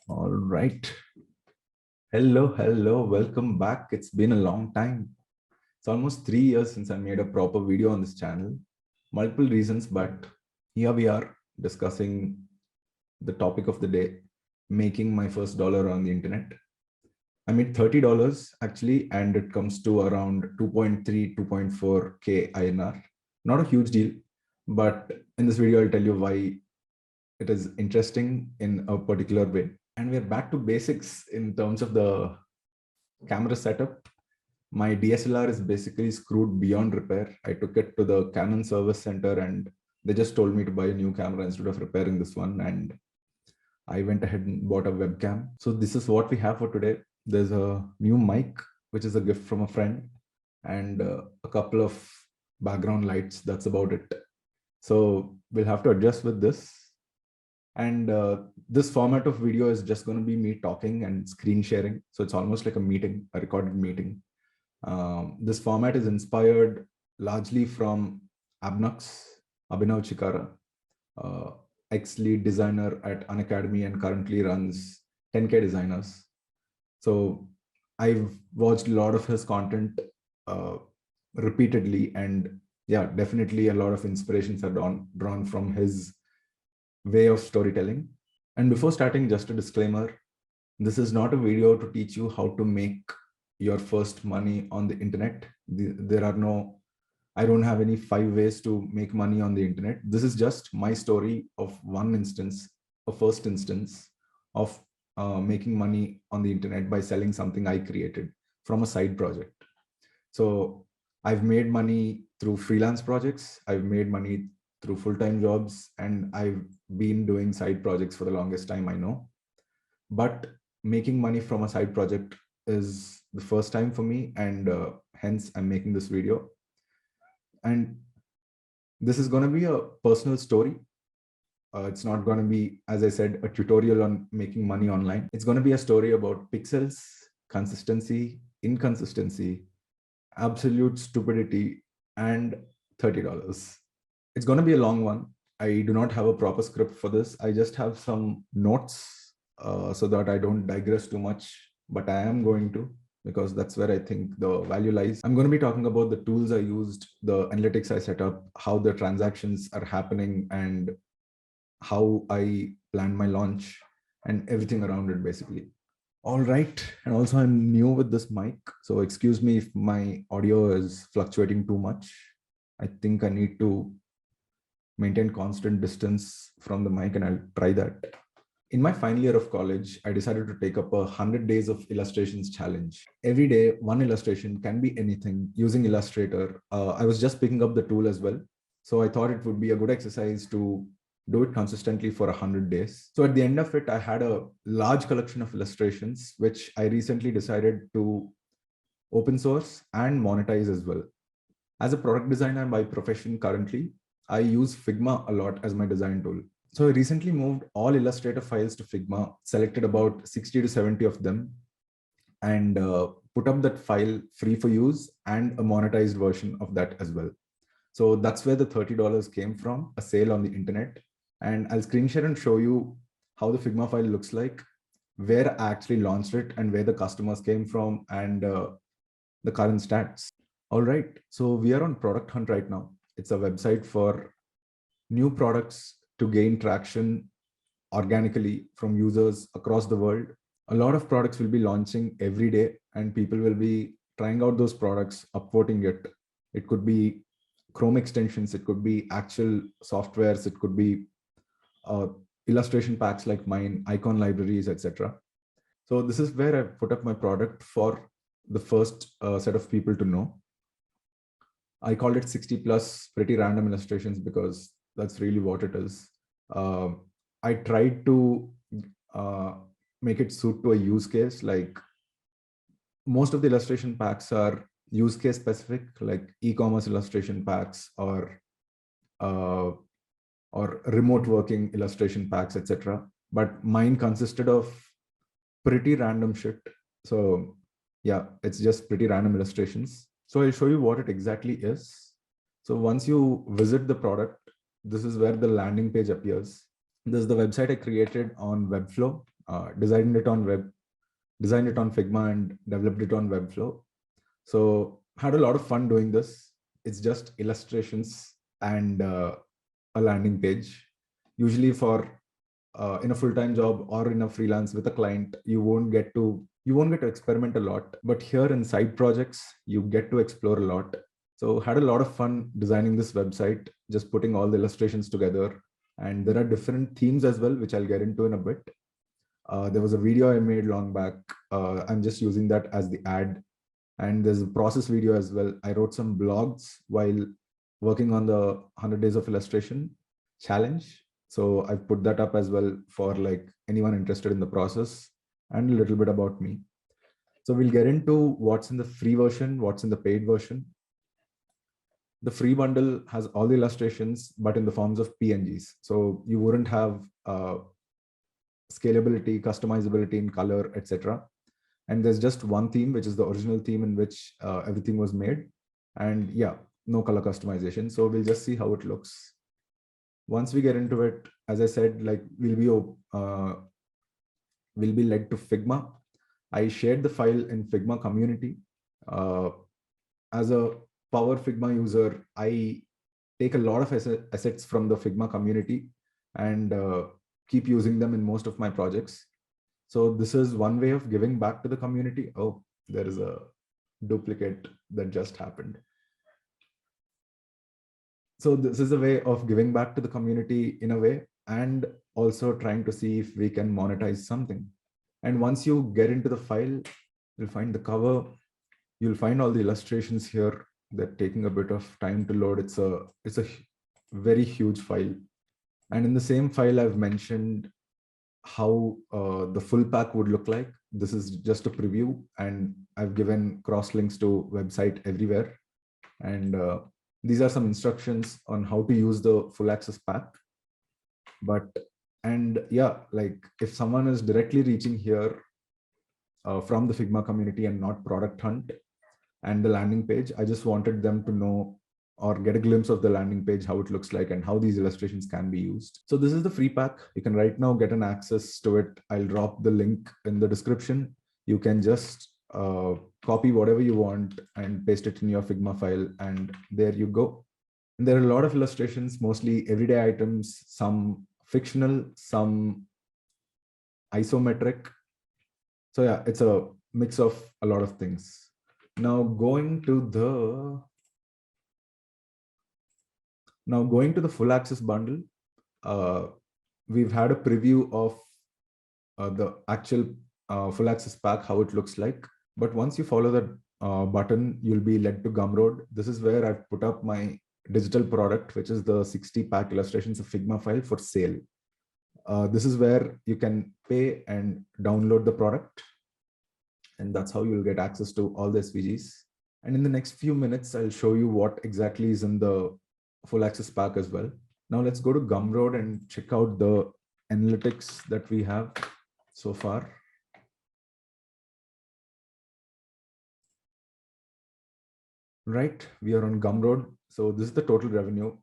All right. Hello. Welcome back. It's been a long time. It's almost 3 years since I made a proper video on this channel. Multiple reasons, but here we are discussing the topic of the day, making my first dollar on the internet. I made $30 actually, and it comes to around 2.3, 2.4K INR. Not a huge deal, but in this video, I'll tell you why it is interesting in a particular way. And we're back to basics in terms of the camera setup. My DSLR is basically screwed beyond repair. I took it to the Canon service center and they just told me to buy a new camera instead of repairing this one. And I went ahead and bought a webcam. So this is what we have for today. There's a new mic, which is a gift from a friend, and a couple of background lights. That's about it. So we'll have to adjust with this. And this format of video is just going to be me talking and screen sharing. So it's almost like a meeting, a recorded meeting. This format is inspired largely from Abnux, Abhinav Chikara, ex-lead designer at Unacademy and currently runs 10K Designers. So I've watched a lot of his content repeatedly, and yeah, definitely a lot of inspirations are drawn from his way of storytelling. And before starting, just a disclaimer, this is not a video to teach you how to make your first money on the internet. I don't have any 5 ways to make money on the internet. This is just my story of one instance, a first instance of making money on the internet by selling something I created from a side project. So I've made money through freelance projects. I've made money through full-time jobs, and I've been doing side projects for the longest time, I know. But making money from a side project is the first time for me, and hence I'm making this video. And this is going to be a personal story. It's not going to be, as I said, a tutorial on making money online. It's going to be a story about pixels, consistency, inconsistency, absolute stupidity, and $30. It's going to be a long one. I do not have a proper script for this. I just have some notes so that I don't digress too much, but I am going to, because that's where I think the value lies. I'm going to be talking about the tools I used, the analytics I set up, how the transactions are happening, and how I planned my launch and everything around it, basically. All right. And also I'm new with this mic, so excuse me if my audio is fluctuating too much. I think I need to maintain constant distance from the mic, and I'll try that. In my final year of college, I decided to take up a 100 days of illustrations challenge. Every day, one illustration can be anything using Illustrator. I was just picking up the tool as well. So I thought it would be a good exercise to do it consistently for 100 days. So at the end of it, I had a large collection of illustrations, which I recently decided to open source and monetize as well. As a product designer by profession currently, I use Figma a lot as my design tool. So I recently moved all Illustrator files to Figma, selected about 60 to 70 of them, and put up that file free for use and a monetized version of that as well. So that's where the $30 came from, a sale on the internet. And I'll screen share and show you how the Figma file looks like, where I actually launched it and where the customers came from, and the current stats. All right, so we are on Product Hunt right now. It's a website for new products to gain traction organically from users across the world. A lot of products will be launching every day, and people will be trying out those products, upvoting it. It could be Chrome extensions, it could be actual softwares, it could be illustration packs like mine, icon libraries, etc. So this is where I put up my product for the first set of people to know. I called it 60 plus pretty random illustrations because that's really what it is. I tried to make it suit to a use case. Like most of the illustration packs are use case specific, like e-commerce illustration packs or remote working illustration packs, etc. But mine consisted of pretty random shit. So yeah, it's just pretty random illustrations. So I'll show you what it exactly is. So once you visit the product, this is where the landing page appears. This is the website I created on Webflow. designed it on Figma and developed it on Webflow. So had a lot of fun doing this. It's just illustrations and a landing page. Usually for in a full-time job or in a freelance with a client, you won't get to experiment a lot. But here in side projects, you get to explore a lot. So had a lot of fun designing this website, just putting all the illustrations together. And there are different themes as well, which I'll get into in a bit. There was a video I made long back. I'm just using that as the ad. And there's a process video as well. I wrote some blogs while working on the 100 days of illustration challenge. So I've put that up as well for like anyone interested in the process, and a little bit about me. So we'll get into what's in the free version, what's in the paid version. The free bundle has all the illustrations, but in the forms of PNGs. So you wouldn't have scalability, customizability in color, etc. And there's just one theme, which is the original theme in which everything was made. And yeah, no color customization. So we'll just see how it looks. Once we get into it, as I said, like we'll be led to Figma. I shared the file in Figma community. As a Power Figma user, I take a lot of assets from the Figma community and keep using them in most of my projects. So this is one way of giving back to the community. Oh, there is a duplicate that just happened. So this is a way of giving back to the community in a way, and also trying to see if we can monetize something. And once you get into the file, you'll find the cover. You'll find all the illustrations here. They're taking a bit of time to load. It's a very huge file. And in the same file, I've mentioned how the full pack would look like. This is just a preview, and I've given cross links to website everywhere. And these are some instructions on how to use the full access pack. And yeah, like if someone is directly reaching here from the Figma community and not Product Hunt and the landing page, I just wanted them to know or get a glimpse of the landing page, how it looks like and how these illustrations can be used. So this is the free pack. You can right now get an access to it. I'll drop the link in the description. You can just copy whatever you want and paste it in your Figma file, and there you go. And there are a lot of illustrations, mostly everyday items, some fictional, some isometric. So yeah, it's a mix of a lot of things. Now going to the full access bundle, we've had a preview of the actual full access pack, how it looks like. But once you follow that button, you'll be led to Gumroad. This is where I've put up my digital product, which is the 60 pack illustrations of Figma file for sale. This is where you can pay and download the product. And that's how you'll get access to all the SVGs. And in the next few minutes, I'll show you what exactly is in the full access pack as well. Now let's go to Gumroad and check out the analytics that we have so far. Right, we are on Gumroad. So this is the total revenue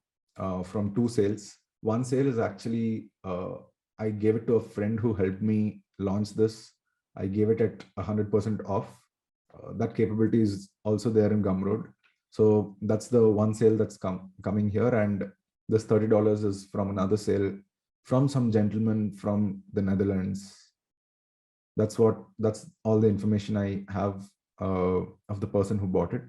from 2 sales. One sale is actually, I gave it to a friend who helped me launch this. I gave it at 100% off. That capability is also there in Gumroad. So that's the one sale that's coming here. And this $30 is from another sale from some gentleman from the Netherlands. That's all the information I have of the person who bought it.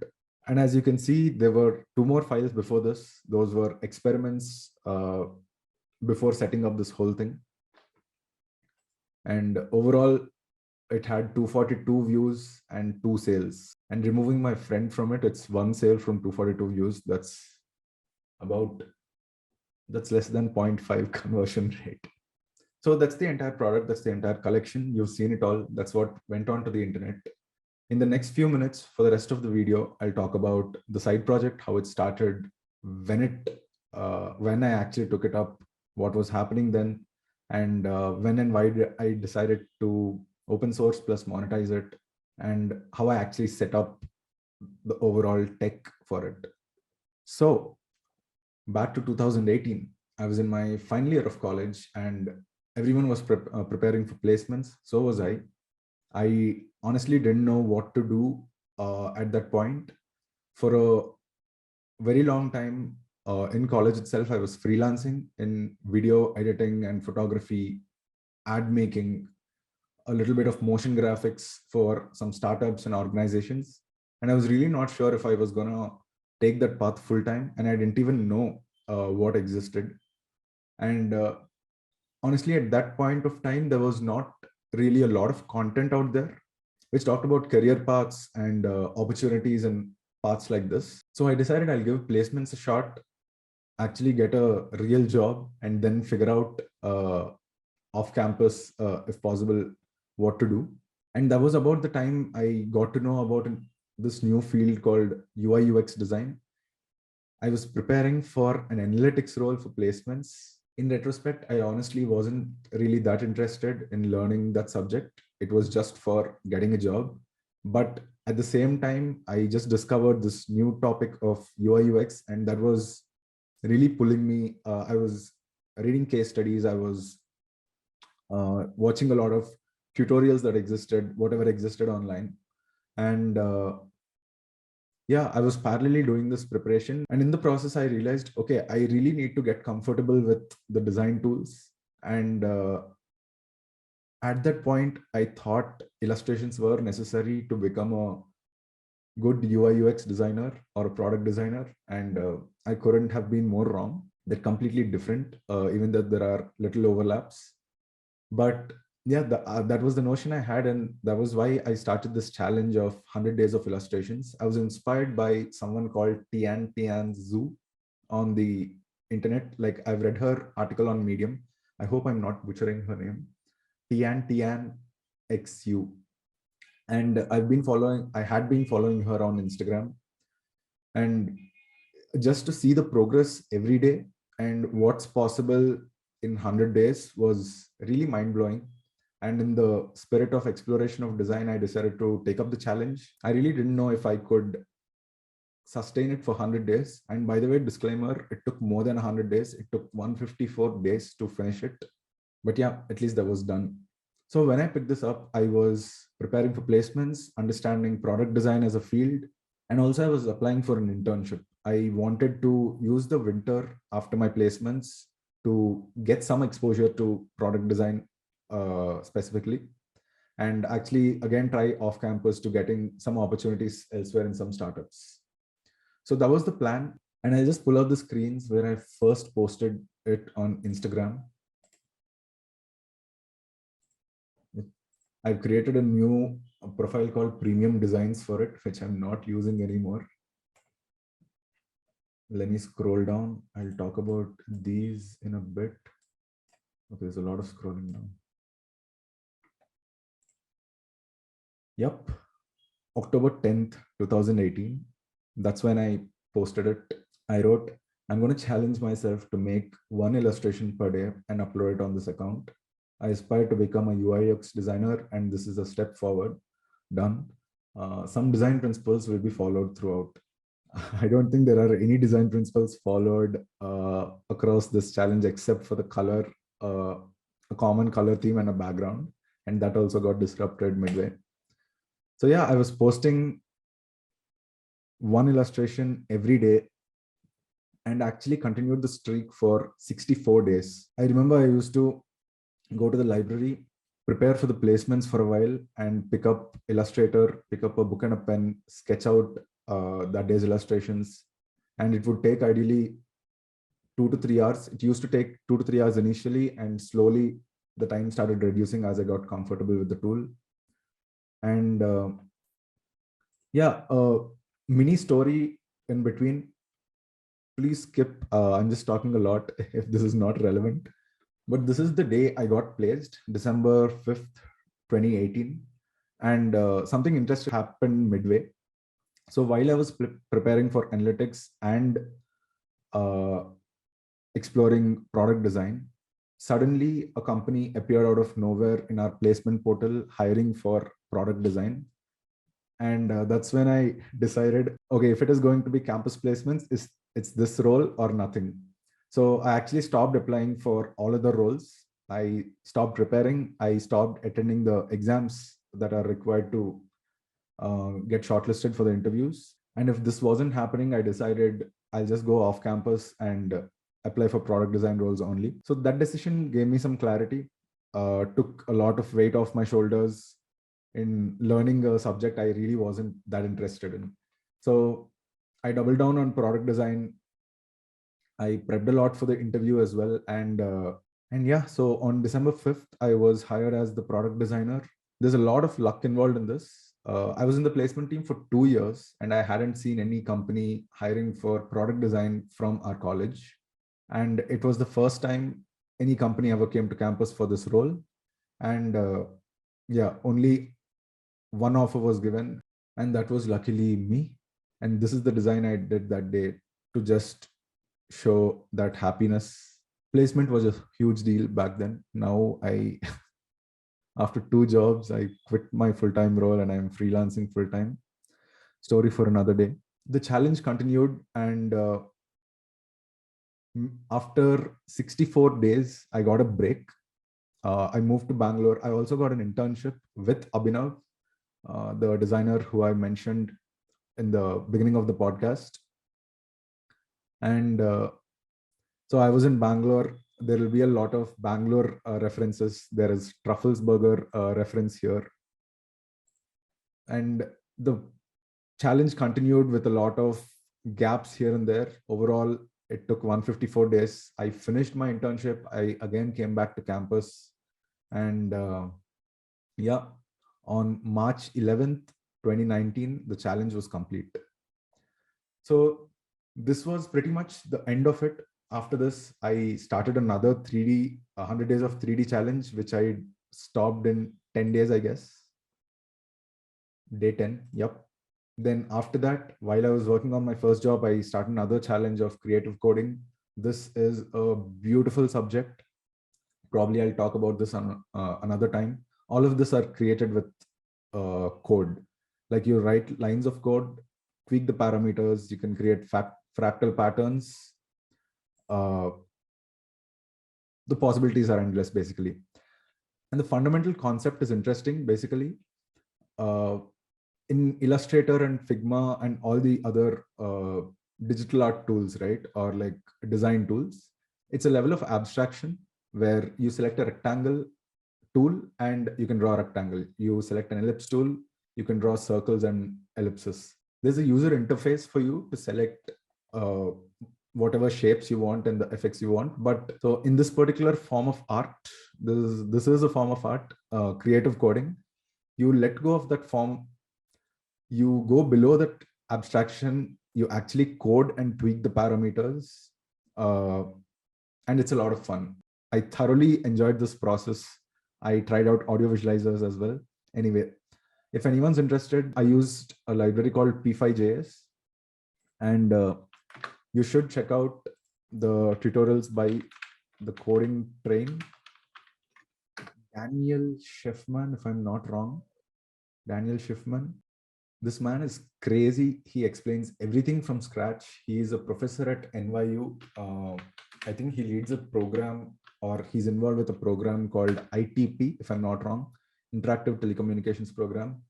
And as you can see, there were 2 more files before this. Those were experiments before setting up this whole thing. And overall, it had 242 views and 2 sales. And removing my friend from it, it's 1 sale from 242 views. That's less than 0.5 conversion rate. So that's the entire product. That's the entire collection. You've seen it all. That's what went on to the internet. In the next few minutes, for the rest of the video, I'll talk about the side project, how it started, when I actually took it up, what was happening then, and when and why I decided to open source plus monetize it, and how I actually set up the overall tech for it. So back to 2018, I was in my final year of college, and everyone was preparing for placements. So was I. I honestly didn't know what to do at that point. For a very long time in college itself, I was freelancing in video editing and photography, ad making, a little bit of motion graphics for some startups and organizations. And I was really not sure if I was going to take that path full time. And I didn't even know what existed. And honestly, at that point of time, there was not really a lot of content out there which talked about career paths and opportunities and paths like this. So I decided I'll give placements a shot, actually get a real job, and then figure out off campus, if possible, what to do. And that was about the time I got to know about this new field called UI UX design. I was preparing for an analytics role for placements. In retrospect, I honestly wasn't really that interested in learning that subject. It was just for getting a job. But at the same time, I just discovered this new topic of UI UX, and that was really pulling me. I was reading case studies. I was watching a lot of tutorials that existed, whatever existed online. And yeah, I was parallelly doing this preparation. And in the process, I realized, okay, I really need to get comfortable with the design tools. And at that point, I thought illustrations were necessary to become a good UI UX designer or a product designer. And I couldn't have been more wrong. They're completely different, even though there are little overlaps. But yeah, that was the notion I had. And that was why I started this challenge of 100 days of illustrations. I was inspired by someone called Tian Zhu on the internet. Like, I've read her article on Medium. I hope I'm not butchering her name. Tian XU. And I had been following her on Instagram. And just to see the progress every day and what's possible in 100 days was really mind-blowing. And in the spirit of exploration of design, I decided to take up the challenge. I really didn't know if I could sustain it for 100 days. And by the way, disclaimer, it took more than 100 days. It took 154 days to finish it. But yeah, at least that was done. So when I picked this up, I was preparing for placements, understanding product design as a field, and also I was applying for an internship. I wanted to use the winter after my placements to get some exposure to product design specifically, and actually again try off campus to getting some opportunities elsewhere in some startups. So that was the plan. And I just pull out the screens where I first posted it on Instagram. I've created a new profile called Premium Designs for it, which I'm not using anymore. Let me scroll down. I'll talk about these in a bit. Okay, there's a lot of scrolling down. Yep, October 10th, 2018. That's when I posted it. I wrote, I'm going to challenge myself to make one illustration per day and upload it on this account. I aspire to become a UI UX designer, and this is a step forward. Done. Some design principles will be followed throughout. I don't think there are any design principles followed across this challenge except for the color, a common color theme and a background. And that also got disrupted midway. So yeah, I was posting one illustration every day and actually continued the streak for 64 days. I remember I used to go to the library, prepare for the placements for a while, and pick up Illustrator, pick up a book and a pen, sketch out that day's illustrations. And it would take ideally 2 to 3 hours. It used to take 2 to 3 hours initially, and slowly the time started reducing as I got comfortable with the tool. And yeah, mini story in between. Please skip. I'm just talking a lot if this is not relevant. But this is the day I got placed, December 5th, 2018. And something interesting happened midway. So while I was preparing for analytics and exploring product design, suddenly a company appeared out of nowhere in our placement portal hiring for product design. And that's when I decided, okay, if it is going to be campus placements, it's this role or nothing. So I actually stopped applying for all other roles. I stopped preparing. I stopped attending the exams that are required to get shortlisted for the interviews. And if this wasn't happening, I decided I'll just go off campus and apply for product design roles only. So that decision gave me some clarity, took a lot of weight off my shoulders in learning a subject I really wasn't that interested in. So I doubled down on product design. I prepped a lot for the interview as well. And yeah, so on December 5th, I was hired as the product designer. There's a lot of luck involved in this. I was in the placement team for 2 years and I hadn't seen any company hiring for product design from our college. And it was the first time any company ever came to campus for this role. And yeah, only one offer was given, and that was luckily me. And this is the design I did that day to just show that happiness. Placement was a huge deal back then. Now after 2 jobs, I quit my full-time role and I'm freelancing full-time. Story for another day. The challenge continued, and after 64 days, I got a break. I moved to Bangalore. I also got an internship with Abhinav, the designer who I mentioned in the beginning of the podcast. And so I was in Bangalore. There will be a lot of Bangalore references. There is Truffles Burger reference here. And the challenge continued with a lot of gaps here and there. Overall, it took 154 days. I finished my internship. I again came back to campus. And yeah, on March 11th, 2019, the challenge was complete. So this was pretty much the end of it. After this, I started another 3D, 100 days of 3D challenge, which I stopped in 10 days, I guess. Day 10, yep. Then after that, while I was working on my first job, I started another challenge of creative coding. This is a beautiful subject. Probably I'll talk about this on another time. All of this are created with code. Like you write lines of code, tweak the parameters, you can create fractal patterns. The possibilities are endless, basically. And the fundamental concept is interesting. Basically, in Illustrator and Figma and all the other digital art tools, right, or like design tools, it's a level of abstraction where you select a rectangle tool and you can draw a rectangle. You select an ellipse tool, you can draw circles and ellipses. There's a user interface for you to select whatever shapes you want and the effects you want. But so in this particular form of art, this is a form of art, creative coding. You let go of that form, you go below that abstraction, you actually code and tweak the parameters, and it's a lot of fun. I thoroughly enjoyed this process. I tried out audio visualizers as well. Anyway, if anyone's interested, I used a library called P5JS, and you should check out the tutorials by the coding train, Daniel Schiffman, if I'm not wrong. Daniel Schiffman. This man is crazy. He explains everything from scratch. He is a professor at NYU. I think he leads a program, or he's involved with a program called ITP, if I'm not wrong, Interactive Telecommunications Program.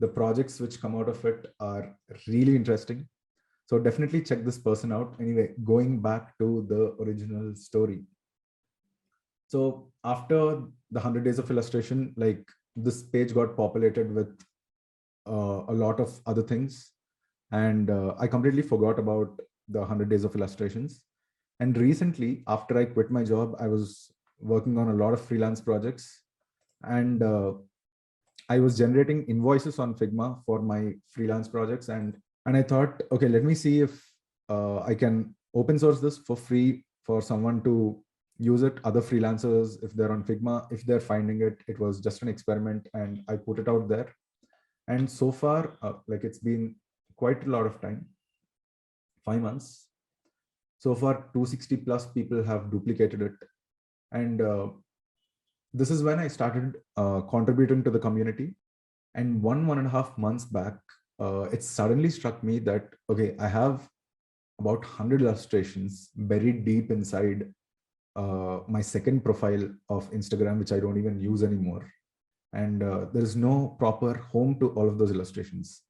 The projects which come out of it are really interesting. So definitely check this person out. Anyway, going back to the original story. So after the 100 days of illustration, like this page got populated with a lot of other things. And I completely forgot about the 100 days of illustrations. And recently, after I quit my job, I was working on a lot of freelance projects. And I was generating invoices on Figma for my freelance projects. And I thought, okay, let me see if I can open source this for free for someone to use it, other freelancers, if they're on Figma, if they're finding it. It was just an experiment and I put it out there. And so far, like it's been quite a lot of time, 5 months. So far, 260 plus people have duplicated it. And this is when I started contributing to the community. And 1.5 months back, it suddenly struck me that, okay, I have about 100 illustrations buried deep inside my second profile of Instagram, which I don't even use anymore. And there is no proper home to all of those illustrations.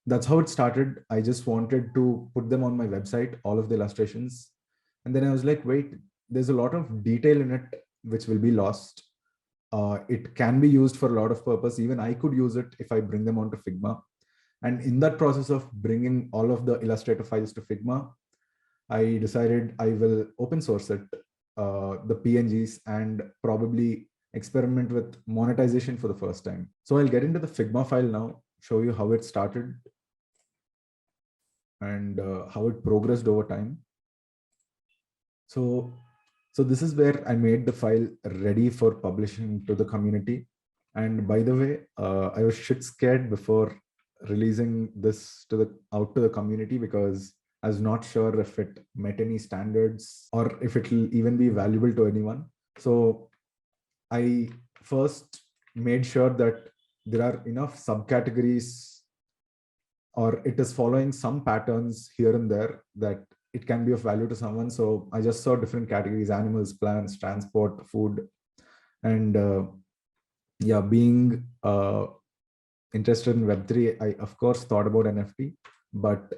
That's how it started. I just wanted to put them on my website, all of the illustrations. And then I was like, wait, there's a lot of detail in it which will be lost. It can be used for a lot of purpose. Even I could use it if I bring them onto Figma. And in that process of bringing all of the Illustrator files to Figma, I decided I will open source it, the PNGs, and probably experiment with monetization for the first time. So I'll get into the Figma file now, show you how it started and how it progressed over time. So this is where I made the file ready for publishing to the community. And by the way, I was shit scared before releasing this out to the community, because I was not sure if it met any standards or if it will even be valuable to anyone. So I first made sure that there are enough subcategories, or it is following some patterns here and there that it can be of value to someone. So I just saw different categories: animals, plants, transport, food. And yeah, being interested in Web3, I of course thought about NFT, but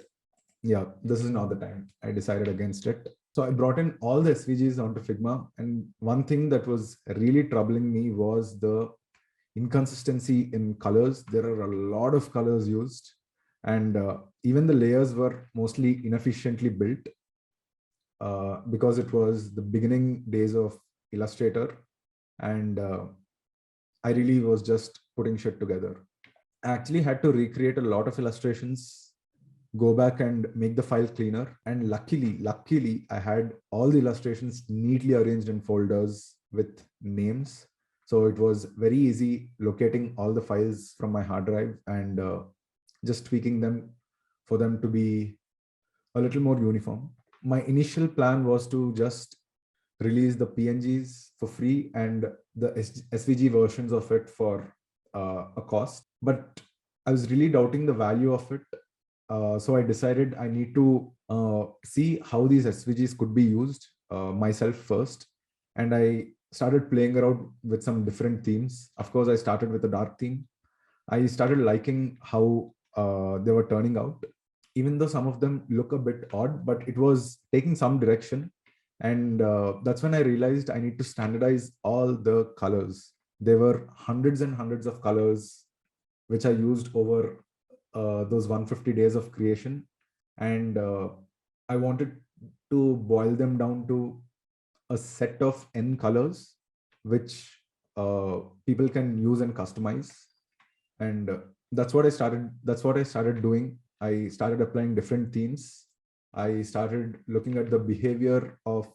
yeah, this is not the time. I decided against it. So I brought in all the SVGs onto Figma. And one thing that was really troubling me was the inconsistency in colors. There are a lot of colors used, and even the layers were mostly inefficiently built because it was the beginning days of Illustrator, and I really was just putting shit together. I actually had to recreate a lot of illustrations, go back and make the file cleaner. And luckily, I had all the illustrations neatly arranged in folders with names. So it was very easy locating all the files from my hard drive and just tweaking them for them to be a little more uniform. My initial plan was to just release the PNGs for free and the SVG versions of it for a cost. But I was really doubting the value of it. So I decided I need to see how these SVGs could be used myself first. And I started playing around with some different themes. Of course, I started with a dark theme. I started liking how they were turning out, even though some of them look a bit odd, but it was taking some direction. And that's when I realized I need to standardize all the colors. There were hundreds and hundreds of colors which I used over those 150 days of creation. And I wanted to boil them down to a set of N colors, which people can use and customize. And that's what I started doing. I started applying different themes. I started looking at the behavior of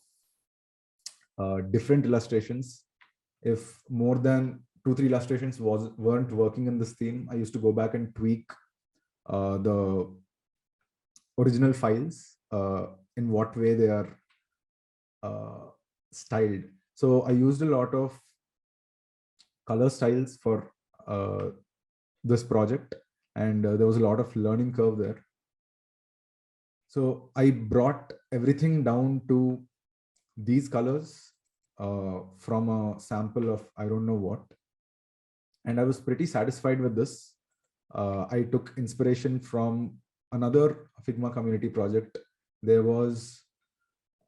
different illustrations. If more than 2-3 illustrations weren't working in this theme, I used to go back and tweak the original files, in what way they are styled. So I used a lot of color styles for this project, and there was a lot of learning curve there. So I brought everything down to these colors from a sample of I don't know what, and I was pretty satisfied with this. I took inspiration from another Figma community project. There was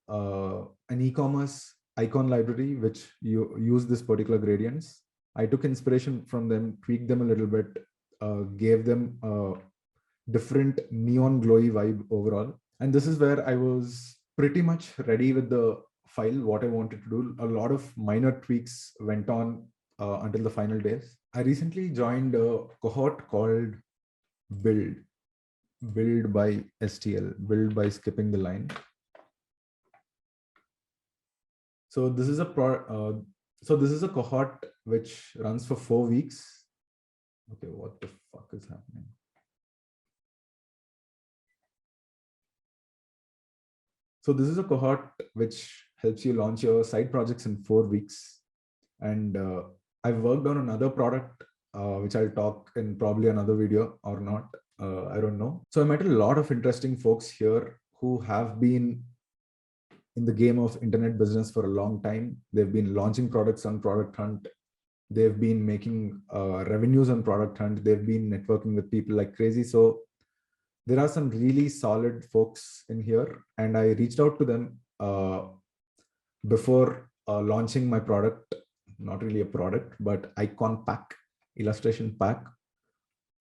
an e-commerce icon library which use this particular gradients. I took inspiration from them, tweaked them a little bit, gave them a different neon glowy vibe overall. And this is where I was pretty much ready with the file, what I wanted to do. A lot of minor tweaks went on until the final days. I recently joined a cohort called Build by STL, Build by Skipping the Line. So this is a cohort which runs for 4 weeks. Okay, what the fuck is happening? So this is a cohort which helps you launch your side projects in 4 weeks. And I've worked on another product, which I'll talk in probably another video or not. I don't know. So I met a lot of interesting folks here who have been in the game of internet business for a long time. They've been launching products on Product Hunt. They've been making revenues on Product Hunt. They've been networking with people like crazy. So there are some really solid folks in here, and I reached out to them before launching my product, not really a product, but icon pack, illustration pack.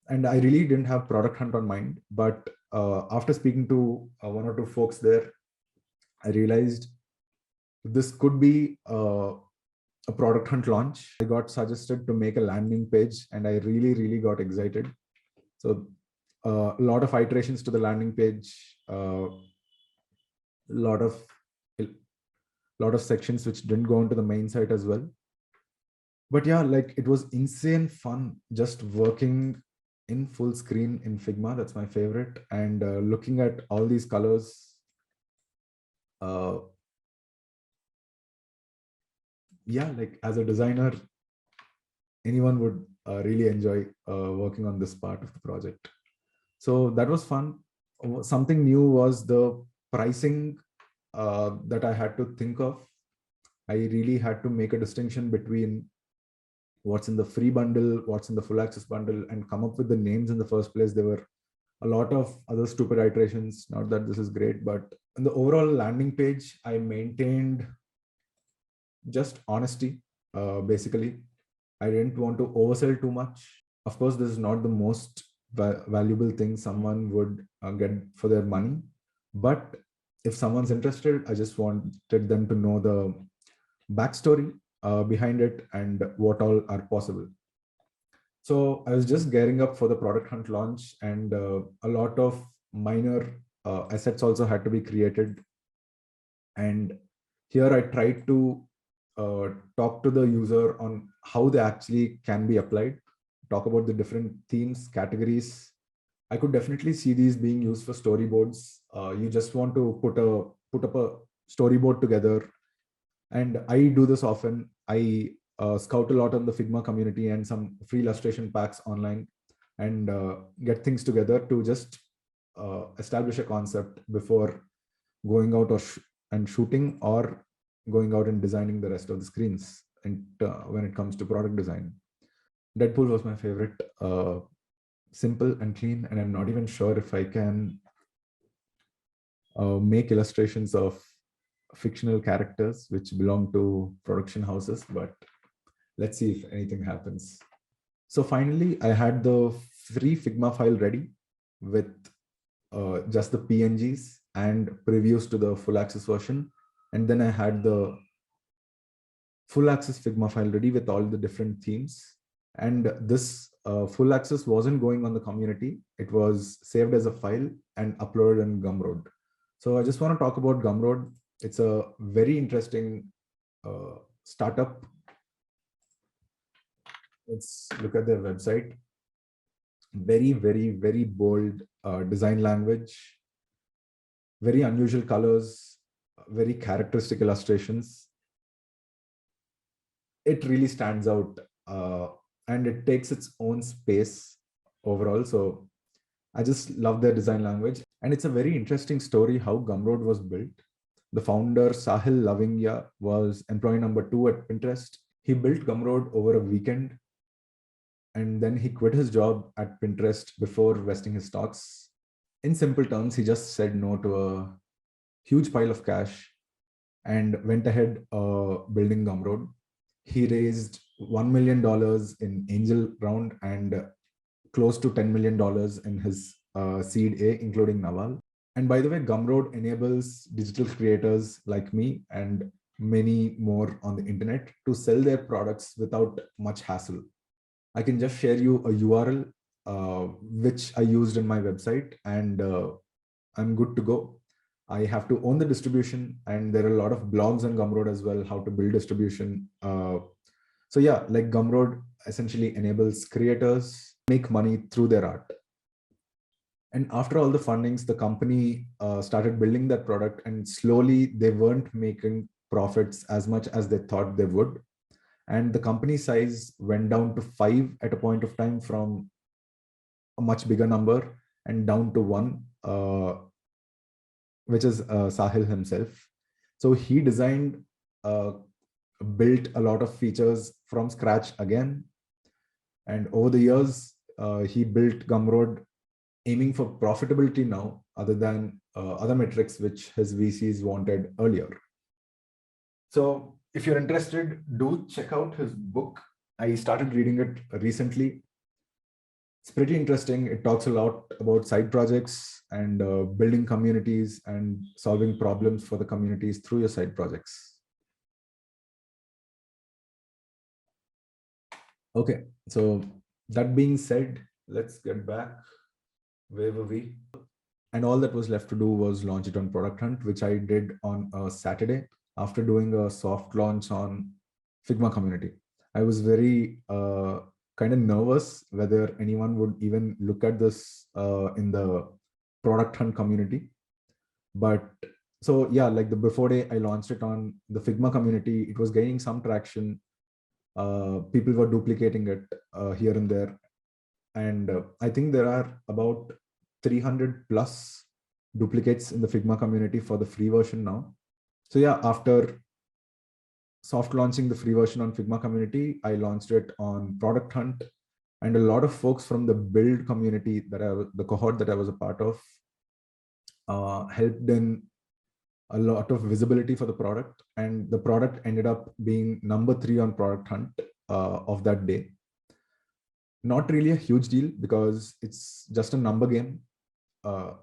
And I really didn't have Product Hunt on mind, but after speaking to one or two folks there, I realized this could be a Product Hunt launch. I got suggested to make a landing page, and I really got excited. So a lot of iterations to the landing page, a lot of sections which didn't go into the main site as well. But yeah, like it was insane fun just working in full screen in Figma. That's my favorite. And looking at all these colors. Yeah, like as a designer, anyone would really enjoy working on this part of the project. So that was fun. Something new was the pricing that I had to think of. I really had to make a distinction between what's in the free bundle, what's in the full access bundle, and come up with the names in the first place. There were a lot of other stupid iterations. Not that this is great, but in the overall landing page, I maintained just honesty. Basically, I didn't want to oversell too much. Of course, this is not the most valuable thing someone would get for their money. But if someone's interested, I just wanted them to know the backstory behind it and what all are possible. So I was just gearing up for the Product Hunt launch, and a lot of minor assets also had to be created. And here I tried to talk to the user on how they actually can be applied, talk about the different themes, categories. I could definitely see these being used for storyboards. You just want to put up a storyboard together. And I do this often. I scout a lot on the Figma community and some free illustration packs online, and get things together to just establish a concept before going out and shooting, or going out and designing the rest of the screens. And when it comes to product design, Deadpool was my favorite. Simple and clean, and I'm not even sure if I can make illustrations of fictional characters which belong to production houses, but let's see if anything happens. So finally, I had the free Figma file ready with just the PNGs and previews to the full access version. And then I had the full access Figma file ready with all the different themes. And this full access wasn't going on the community. It was saved as a file and uploaded in Gumroad. So I just want to talk about Gumroad. It's a very interesting startup. Let's look at their website. Very bold design language, very unusual colors, very characteristic illustrations. It really stands out, and it takes its own space overall. So I just love their design language. And it's a very interesting story how Gumroad was built. The founder, Sahil Lavingya, was employee number 2 at Pinterest. He built Gumroad over a weekend, and then he quit his job at Pinterest before vesting his stocks. In simple terms, he just said no to a huge pile of cash and went ahead building Gumroad. He raised $1 million in angel round and close to $10 million in his seed A, including Naval. And by the way, Gumroad enables digital creators like me and many more on the internet to sell their products without much hassle. I can just share you a URL which I used in my website, and I'm good to go. I have to own the distribution, and there are a lot of blogs on Gumroad as well, how to build distribution. So yeah, like Gumroad essentially enables creators make money through their art. And after all the fundings, the company started building that product, and slowly they weren't making profits as much as they thought they would. And the company size went down to 5 at a point of time from a much bigger number, and down to 1, which is Sahil himself. So he designed, built a lot of features from scratch again. And over the years, he built Gumroad aiming for profitability now, other than other metrics which his VCs wanted earlier. So if you're interested, do check out his book. I started reading it recently. It's pretty interesting. It talks a lot about side projects and building communities and solving problems for the communities through your side projects. Okay, so that being said, let's get back. Where were we? And all that was left to do was launch it on Product Hunt, which I did on a Saturday after doing a soft launch on Figma community. I was very kind of nervous whether anyone would even look at this in the Product Hunt community. But so yeah, like the before day I launched it on the Figma community, it was gaining some traction. People were duplicating it here and there. And I think there are about 300 plus duplicates in the Figma community for the free version now. So yeah, after soft launching the free version on Figma community, I launched it on Product Hunt, and a lot of folks from the build community the cohort that I was a part of, helped in a lot of visibility for the product, and the product ended up being number 3 on Product Hunt of that day. Not really a huge deal because it's just a number game.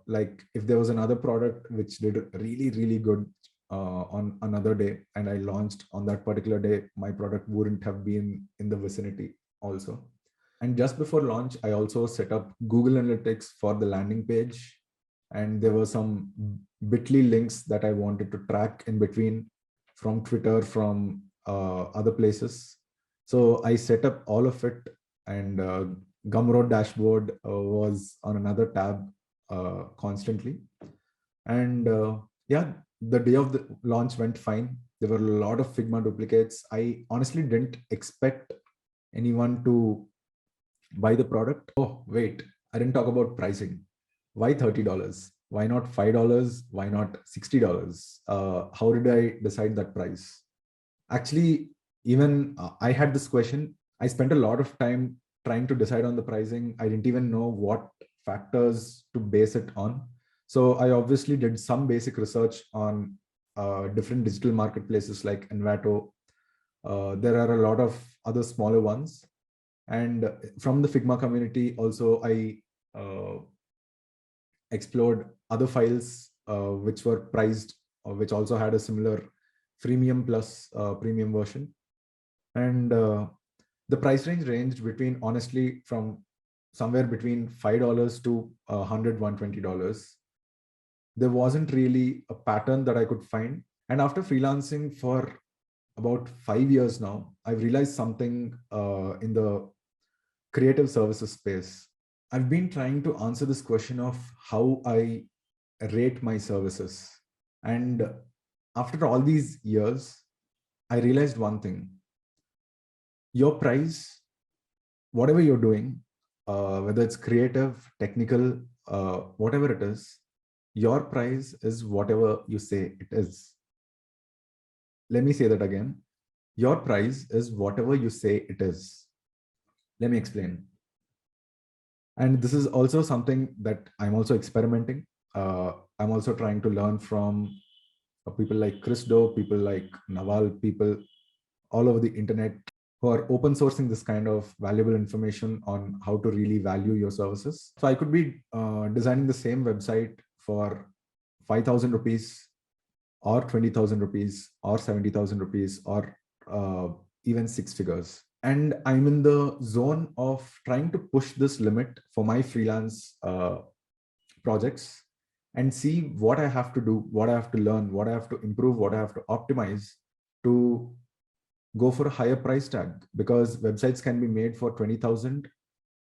Like if there was another product which did really, really good on another day and I launched on that particular day, my product wouldn't have been in the vicinity also. And just before launch, I also set up Google Analytics for the landing page. And there were some bit.ly links that I wanted to track in between from Twitter, from other places. So I set up all of it, and Gumroad dashboard was on another tab constantly. And yeah, the day of the launch went fine. There were a lot of Figma duplicates. I honestly didn't expect anyone to buy the product. Oh, wait, I didn't talk about pricing. Why $30? Why not $5? Why not $60? How did I decide that price? Actually, even I had this question. I spent a lot of time trying to decide on the pricing. I didn't even know what factors to base it on. So I obviously did some basic research on different digital marketplaces like Envato. There are a lot of other smaller ones. And from the Figma community, also I explored other files which were priced, which also had a similar freemium plus premium version. And the price range ranged between, honestly, from somewhere between $5 to $100, $120. There wasn't really a pattern that I could find. And after freelancing for about 5 years now, I've realized something in the creative services space. I've been trying to answer this question of how I rate my services. And after all these years, I realized one thing. Your price, whatever you're doing, whether it's creative, technical, whatever it is, your price is whatever you say it is. Let me say that again. Your price is whatever you say it is. Let me explain. And this is also something that I'm also experimenting. I'm also trying to learn from people like Chris Do, people like Naval, people all over the internet who are open sourcing this kind of valuable information on how to really value your services. So I could be designing the same website for 5,000 rupees or 20,000 rupees or 70,000 rupees or even 6 figures. And I'm in the zone of trying to push this limit for my freelance projects and see what I have to do, what I have to learn, what I have to improve, what I have to optimize to go for a higher price tag, because websites can be made for 20,000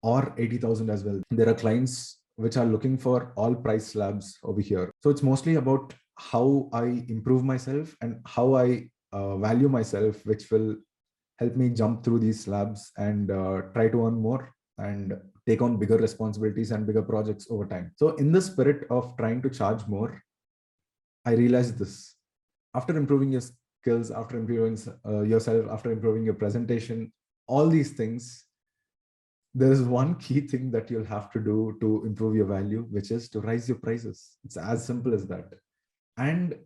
or 80,000 as well. There are clients which are looking for all price slabs over here. So it's mostly about how I improve myself and how I value myself, which will help me jump through these slabs and try to earn more and take on bigger responsibilities and bigger projects over time. So in the spirit of trying to charge more, I realized this. after improving your skills, after improving yourself, after improving your presentation, all these things, there is one key thing that you'll have to do to improve your value, which is to raise your prices. It's as simple as that. And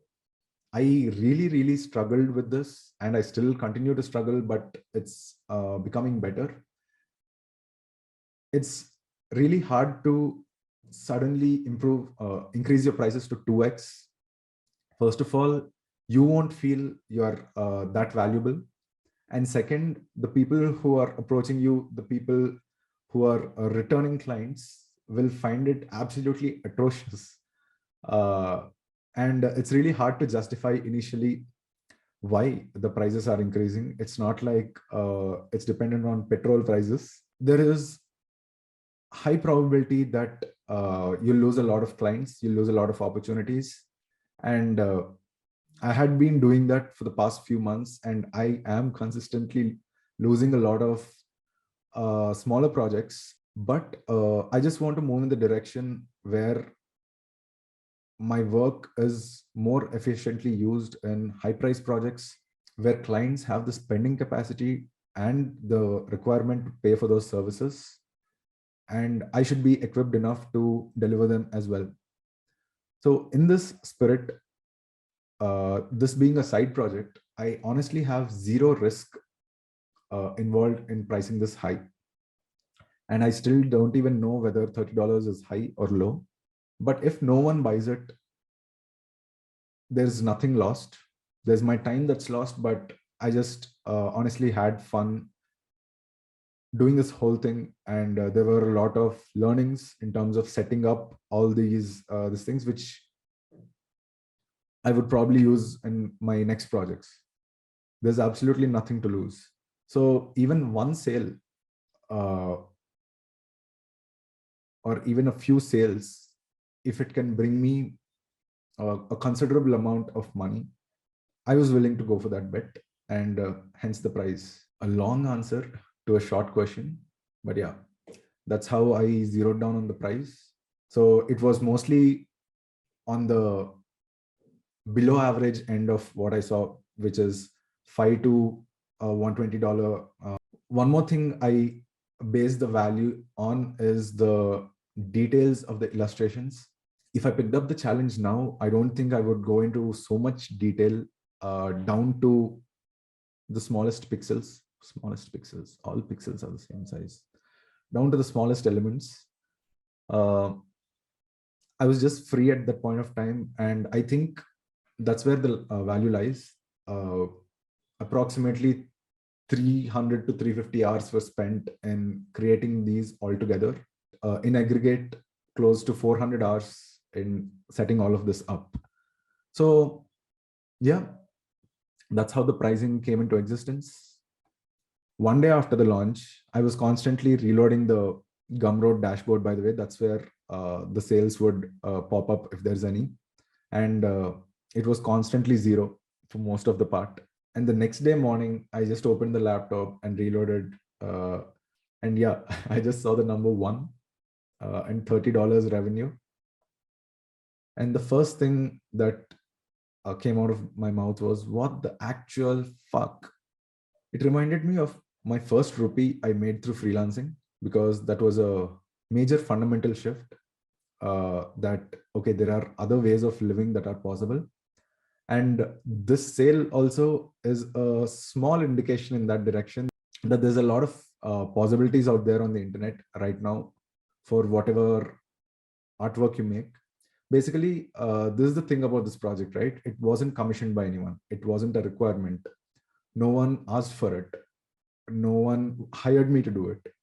I really struggled with this, and I still continue to struggle, but it's becoming better. It's really hard to suddenly increase your prices to 2x. First of all, you won't feel you're that valuable. And second, the people who are approaching you, the people who are returning clients, will find it absolutely atrocious. And it's really hard to justify initially why the prices are increasing. It's not like it's dependent on petrol prices. There is high probability that you'll lose a lot of clients, you'll lose a lot of opportunities. And I had been doing that for the past few months, and I am consistently losing a lot of smaller projects. But I just want to move in the direction where my work is more efficiently used in high price projects, where clients have the spending capacity and the requirement to pay for those services. And I should be equipped enough to deliver them as well. So in this spirit, this being a side project, I honestly have zero risk involved in pricing this high. And I still don't even know whether $30 is high or low. But if no one buys it, there's nothing lost. There's my time that's lost, but I just honestly had fun doing this whole thing. And there were a lot of learnings in terms of setting up all these things, which I would probably use in my next projects. There's absolutely nothing to lose. So even one sale or even a few sales, if it can bring me a considerable amount of money, I was willing to go for that bet, and hence the price. A long answer to a short question, but yeah, that's how I zeroed down on the price. So it was mostly on the below average end of what I saw, which is $5 to $120. One more thing I base the value on is the details of the illustrations. If I picked up the challenge now, I don't think I would go into so much detail down to the smallest pixels. All pixels are the same size, down to the smallest elements. I was just free at that point of time, and I think that's where the value lies. Approximately 300 to 350 hours were spent in creating these altogether. In aggregate, close to 400 hours in setting all of this up. So yeah, that's how the pricing came into existence. One day after the launch, I was constantly reloading the Gumroad dashboard, by the way. That's where the sales would pop up if there's any. And it was constantly zero for most of the part. And the next day morning, I just opened the laptop and reloaded. And yeah, I just saw the number 1 and $30 revenue. And the first thing that came out of my mouth was, what the actual fuck? It reminded me of my first rupee I made through freelancing, because that was a major fundamental shift that, okay, there are other ways of living that are possible. And this sale also is a small indication in that direction, that there's a lot of possibilities out there on the internet right now for whatever artwork you make. Basically, this is the thing about this project, right? It wasn't commissioned by anyone. It wasn't a requirement. No one asked for it. No one hired me to do it.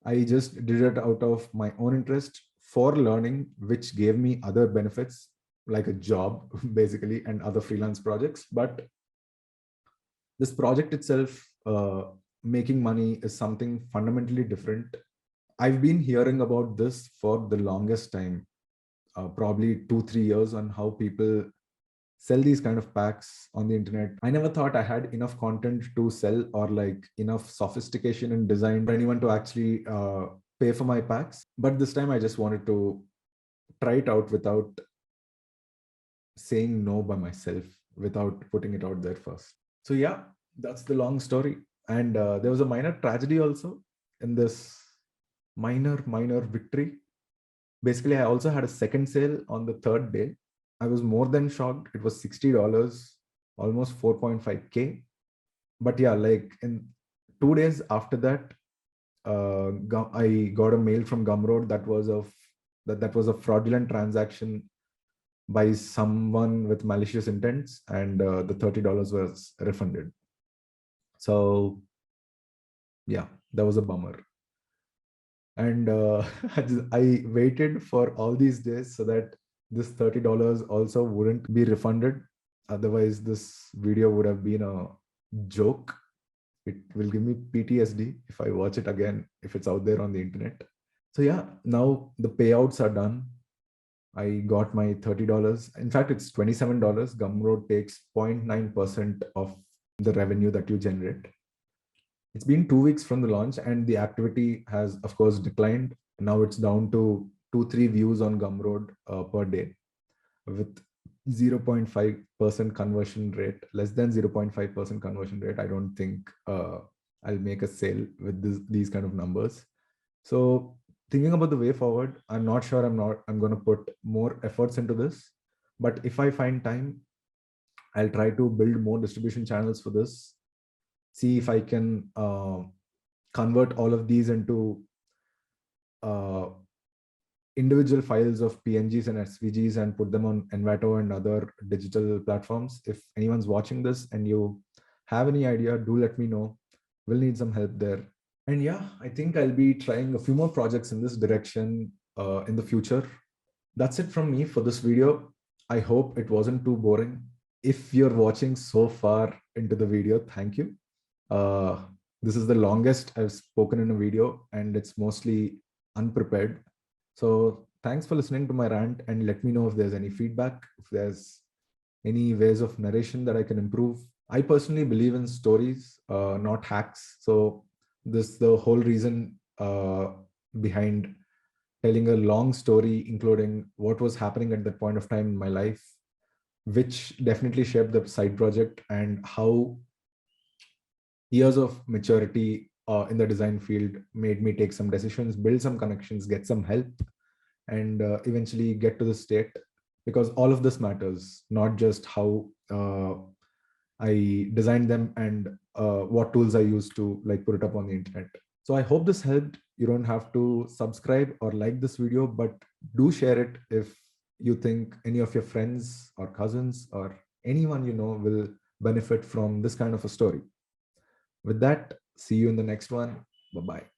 I just did it out of my own interest for learning, which gave me other benefits like a job, basically, and other freelance projects. But this project itself, making money, is something fundamentally different. I've been hearing about this for the longest time, probably 2-3 years, on how people sell these kind of packs on the internet. I never thought I had enough content to sell, or like enough sophistication in design for anyone to actually pay for my packs. But this time I just wanted to try it out without saying no by myself. without putting it out there first. So yeah, that's the long story. And there was a minor tragedy also in this minor victory. Basically, I also had a second sale on the third day. I was more than shocked. It was $60, almost 4.5K. But yeah, like in 2 days after that, I got a mail from Gumroad that was a fraudulent transaction by someone with malicious intents, and the $30 was refunded. So yeah, that was a bummer. And I waited for all these days so that this $30 also wouldn't be refunded. Otherwise, this video would have been a joke. It will give me PTSD if I watch it again, if it's out there on the internet. So yeah, now the payouts are done. I got my $30. In fact, it's $27. Gumroad takes 0.9% of the revenue that you generate. It's been 2 weeks from the launch, and the activity has, of course, declined. Now it's down to 2-3 views on Gumroad per day, with 0.5% conversion rate, less than 0.5% conversion rate. I don't think I'll make a sale with these kind of numbers. So thinking about the way forward, I'm not sure I'm going to put more efforts into this, but if I find time, I'll try to build more distribution channels for this. See if I can convert all of these into individual files of PNGs and SVGs and put them on Envato and other digital platforms. If anyone's watching this and you have any idea, do let me know. We'll need some help there. And yeah, I think I'll be trying a few more projects in this direction in the future. That's it from me for this video. I hope it wasn't too boring. If you're watching so far into the video, thank you. This is the longest I've spoken in a video, and it's mostly unprepared. So thanks for listening to my rant, and let me know if there's any feedback, if there's any ways of narration that I can improve. I personally believe in stories, not hacks. So this is the whole reason behind telling a long story, including what was happening at that point of time in my life, which definitely shaped the side project, and how years of maturity in the design field made me take some decisions, build some connections, get some help, and eventually get to the state. Because all of this matters, not just how I designed them and what tools I used to like put it up on the internet. So I hope this helped. You don't have to subscribe or like this video, but do share it if you think any of your friends or cousins or anyone you know will benefit from this kind of a story. With that, see you in the next one. Bye-bye.